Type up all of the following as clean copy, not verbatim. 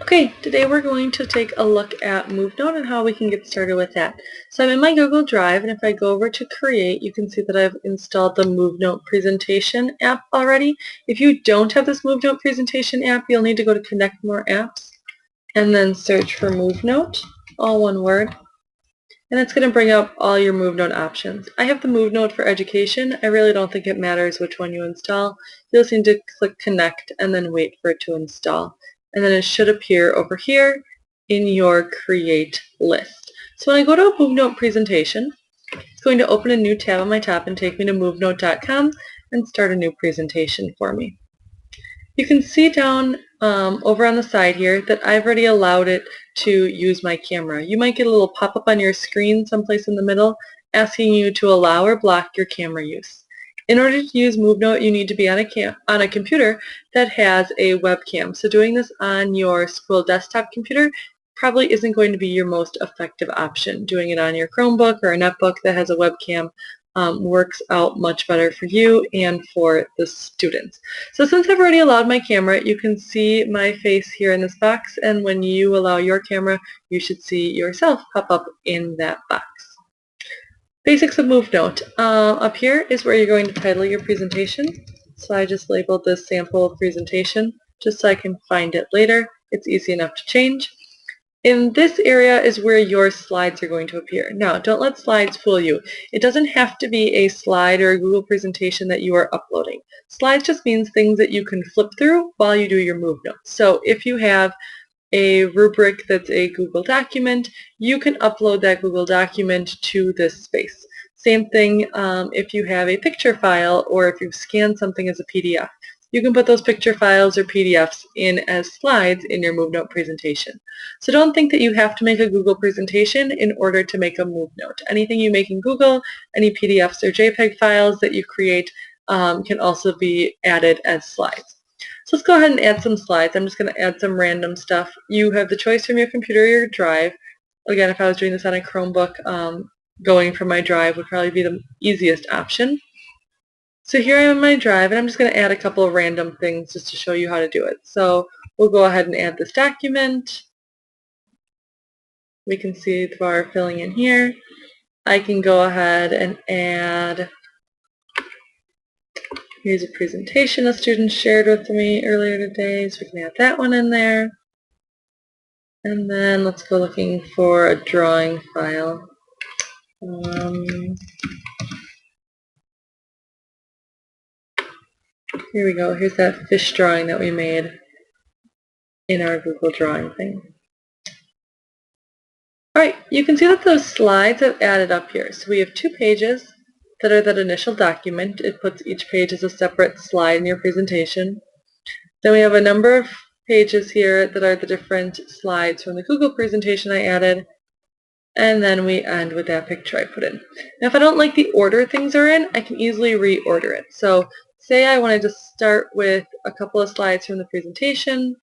Okay, today we're going to take a look at Movenote and how we can get started with that. So I'm in my Google Drive, and if I go over to Create, you can see that I've installed the Movenote Presentation app already. If you don't have this Movenote Presentation app, you'll need to go to Connect More Apps and then search for Movenote, all one word. And it's going to bring up all your Movenote options. I have the Movenote for Education. I really don't think it matters which one you install. You'll just need to click Connect and then wait for it to install. And then it should appear over here in your Create list. So when I go to a Movenote presentation, it's going to open a new tab on my top and take me to movenote.com and start a new presentation for me. You can see down over on the side here that I've already allowed it to use my camera. You might get a little pop-up on your screen someplace in the middle asking you to allow or block your camera use. In order to use Movenote, you need to be on a computer that has a webcam. So doing this on your school desktop computer probably isn't going to be your most effective option. Doing it on your Chromebook or a netbook that has a webcam works out much better for you and for the students. So since I've already allowed my camera, you can see my face here in this box, and when you allow your camera, you should see yourself pop up in that box. Basics of Movenote. Up here is where you're going to title your presentation. So I just labeled this sample presentation just so I can find it later. It's easy enough to change. In this area is where your slides are going to appear. Now, don't let slides fool you. It doesn't have to be a slide or a Google presentation that you are uploading. Slides just means things that you can flip through while you do your Movenote. So if you have a rubric that's a Google document, you can upload that Google document to this space. Same thing if you have a picture file or if you've scanned something as a PDF. You can put those picture files or PDFs in as slides in your Movenote presentation. So don't think that you have to make a Google presentation in order to make a Movenote. Anything you make in Google, any PDFs or JPEG files that you create can also be added as slides. So let's go ahead and add some slides. I'm just going to add some random stuff. You have the choice from your computer or your drive. Again, if I was doing this on a Chromebook, going from my drive would probably be the easiest option. So here I am in my drive, and I'm just going to add a couple of random things just to show you how to do it. So we'll go ahead and add this document. We can see the bar filling in here. I can go ahead and add, here's a presentation a student shared with me earlier today, so we can add that one in there. And then let's go looking for a drawing file. Here we go. Here's that fish drawing that we made in our Google Drawing thing. Alright, you can see that those slides have added up here. So we have 2 pages that are that initial document. It puts each page as a separate slide in your presentation. Then we have a number of pages here that are the different slides from the Google presentation I added. And then we end with that picture I put in. Now if I don't like the order things are in, I can easily reorder it. So say I wanted to start with a couple of slides from the presentation.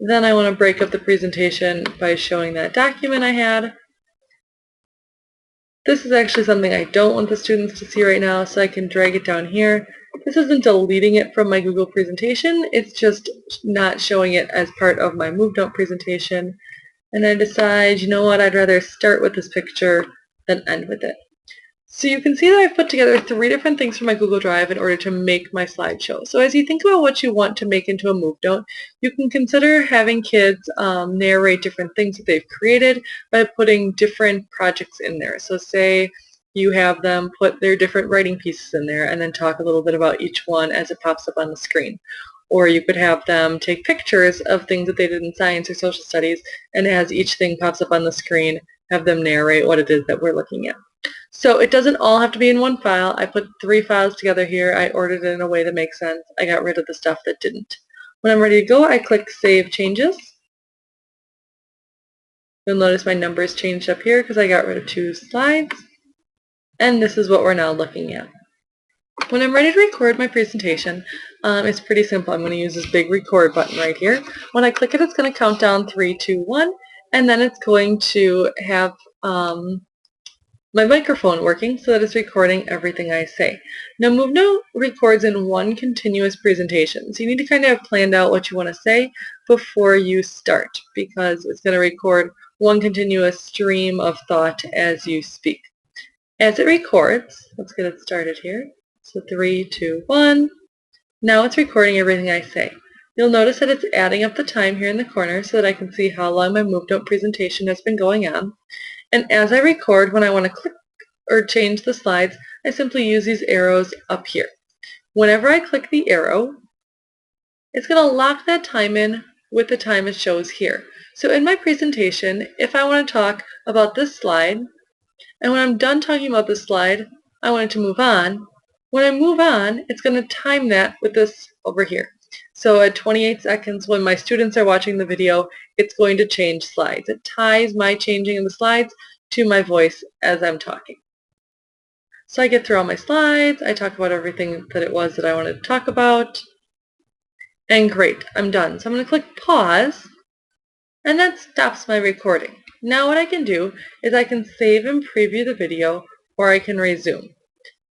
Then I want to break up the presentation by showing that document I had. This is actually something I don't want the students to see right now, so I can drag it down here. This isn't deleting it from my Google presentation, it's just not showing it as part of my Movenote presentation. And I decide, you know what, I'd rather start with this picture than end with it. So you can see that I've put together 3 different things from my Google Drive in order to make my slideshow. So as you think about what you want to make into a Movenote, you can consider having kids narrate different things that they've created by putting different projects in there. So say you have them put their different writing pieces in there and then talk a little bit about each one as it pops up on the screen. Or you could have them take pictures of things that they did in science or social studies, and as each thing pops up on the screen, have them narrate what it is that we're looking at. So it doesn't all have to be in one file. I put 3 files together here. I ordered it in a way that makes sense. I got rid of the stuff that didn't. When I'm ready to go, I click Save Changes. You'll notice my numbers changed up here because I got rid of 2 slides. And this is what we're now looking at. When I'm ready to record my presentation, it's pretty simple. I'm going to use this big record button right here. When I click it, it's going to count down 3, 2, 1, and then it's going to have my microphone working so that it's recording everything I say. Now Movenote records in one continuous presentation, so you need to kind of have planned out what you want to say before you start, because it's going to record one continuous stream of thought as you speak. As it records, let's get it started here. So 3, 2, 1. Now it's recording everything I say. You'll notice that it's adding up the time here in the corner so that I can see how long my Movenote presentation has been going on. And as I record, when I want to click or change the slides, I simply use these arrows up here. Whenever I click the arrow, it's going to lock that time in with the time it shows here. So in my presentation, if I want to talk about this slide, and when I'm done talking about this slide, I want it to move on. When I move on, it's going to time that with this over here. So at 28 seconds, when my students are watching the video, it's going to change slides. It ties my changing of the slides to my voice as I'm talking. So I get through all my slides, I talk about everything that it was that I wanted to talk about, and great, I'm done. So I'm going to click pause, and that stops my recording. Now what I can do is I can save and preview the video, or I can resume.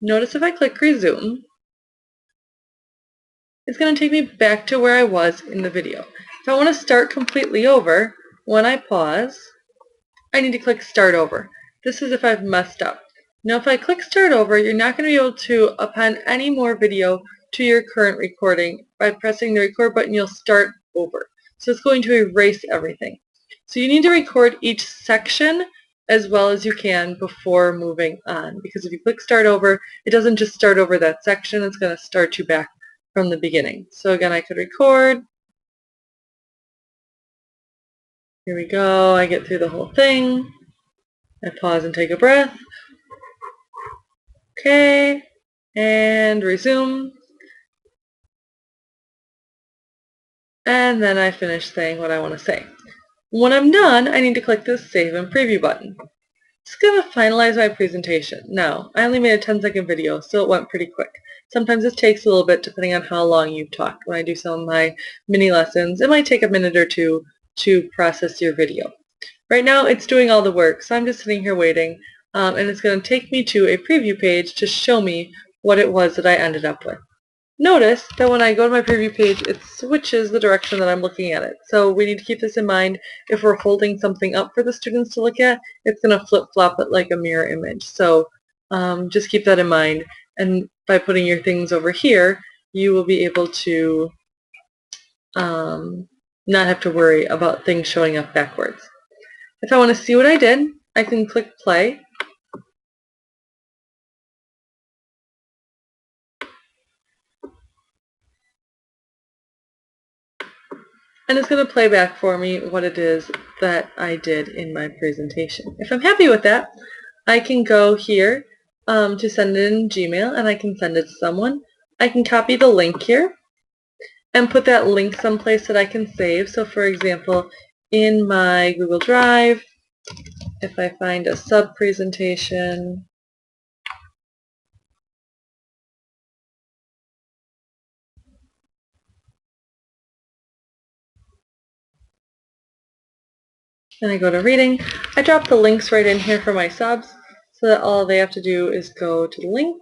Notice if I click resume, it's going to take me back to where I was in the video. If I want to start completely over, when I pause, I need to click start over. This is if I've messed up. Now if I click start over, you're not going to be able to append any more video to your current recording. By pressing the record button, you'll start over. So it's going to erase everything. So you need to record each section as well as you can before moving on, because if you click start over, it doesn't just start over that section, it's going to start you back from the beginning. So again, I could record. Here we go. I get through the whole thing. I pause and take a breath. Okay, and resume. And then I finish saying what I want to say. When I'm done, I need to click this Save and Preview button. It's going to finalize my presentation. Now, I only made a 10-second video, so it went pretty quick. Sometimes this takes a little bit depending on how long you've talked. When I do some of my mini lessons, it might take a minute or two to process your video. Right now, it's doing all the work, so I'm just sitting here waiting, and it's going to take me to a preview page to show me what it was that I ended up with. Notice that when I go to my preview page, it switches the direction that I'm looking at it. So we need to keep this in mind. If we're holding something up for the students to look at, it's going to flip-flop it like a mirror image. So just keep that in mind. And by putting your things over here, you will be able to not have to worry about things showing up backwards. If I want to see what I did, I can click play. And it's going to play back for me what it is that I did in my presentation. If I'm happy with that, I can go here to send it in Gmail, and I can send it to someone. I can copy the link here and put that link someplace that I can save. So for example, in my Google Drive, if I find a sub-presentation, and I go to reading, I drop the links right in here for my subs so that all they have to do is go to the link.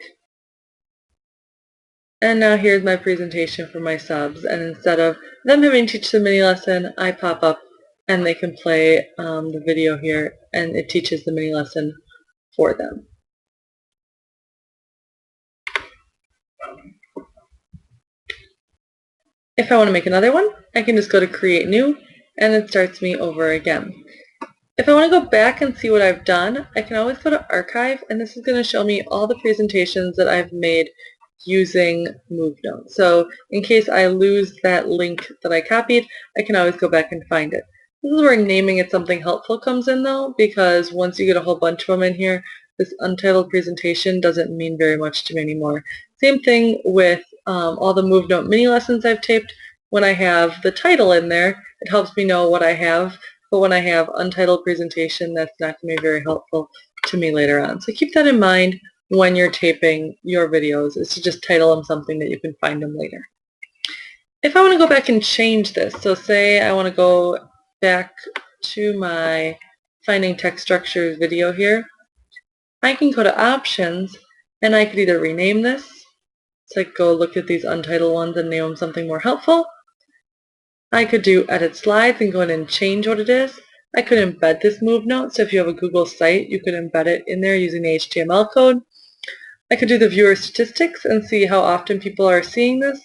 And now here's my presentation for my subs, and instead of them having to teach the mini lesson, I pop up and they can play the video here, and it teaches the mini lesson for them. If I want to make another one, I can just go to Create New, and it starts me over again. If I want to go back and see what I've done, I can always go to Archive, and this is going to show me all the presentations that I've made using Movenote. So in case I lose that link that I copied, I can always go back and find it. This is where naming it something helpful comes in though, because once you get a whole bunch of them in here, this untitled presentation doesn't mean very much to me anymore. Same thing with all the Movenote mini lessons I've taped. When I have the title in there, it helps me know what I have, but when I have untitled presentation, that's not going to be very helpful to me later on. So keep that in mind when you're taping your videos, is to just title them something that you can find them later. If I want to go back and change this, so say I want to go back to my Finding Text Structures video here, I can go to options and I could either rename this, so I could go look at these untitled ones and name them something more helpful. I could do edit slides and go in and change what it is. I could embed this Movenote, so if you have a Google site, you could embed it in there using the HTML code. I could do the viewer statistics and see how often people are seeing this,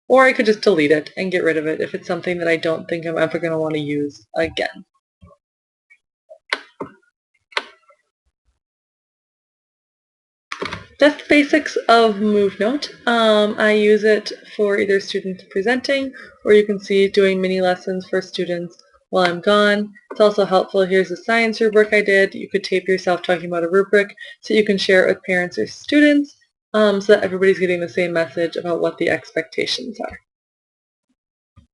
or I could just delete it and get rid of it if it's something that I don't think I'm ever going to want to use again. That's the basics of Movenote. I use it for either students presenting, or you can see doing mini lessons for students while I'm gone. It's also helpful. Here's a science rubric I did. You could tape yourself talking about a rubric so you can share it with parents or students so that everybody's getting the same message about what the expectations are.